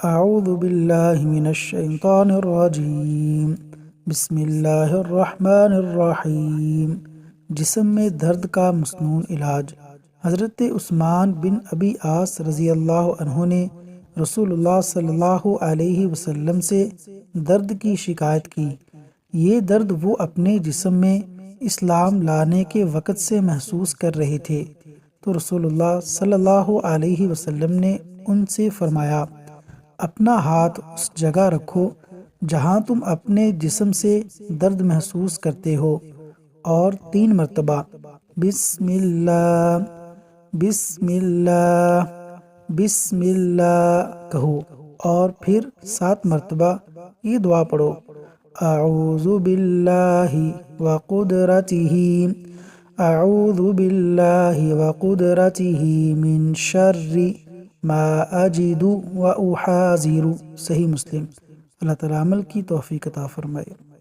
اعوذ باللہ من الشیطان الرجیم، بسم اللہ الرحمن الرحیم۔ جسم میں درد کا مسنون علاج۔ حضرت عثمان بن ابی عاص رضی اللہ عنہ نے رسول اللہ صلی اللہ علیہ وسلم سے درد کی شکایت کی۔ یہ درد وہ اپنے جسم میں اسلام لانے کے وقت سے محسوس کر رہے تھے، تو رسول اللہ صلی اللہ علیہ وسلم نے ان سے فرمایا، اپنا ہاتھ اس جگہ رکھو جہاں تم اپنے جسم سے درد محسوس کرتے ہو، اور 3 مرتبہ بسم اللہ بسم اللہ بسم اللہ کہو، اور پھر 7 مرتبہ یہ دعا پڑھو، اعوذ باللہ وقدرتہ اعوذ باللہ وقدرتہ من شر ما اجد و احاذر۔ صحیح مسلم۔ اللہ تعالیٰ عمل کی توفیق عطا فرمائے۔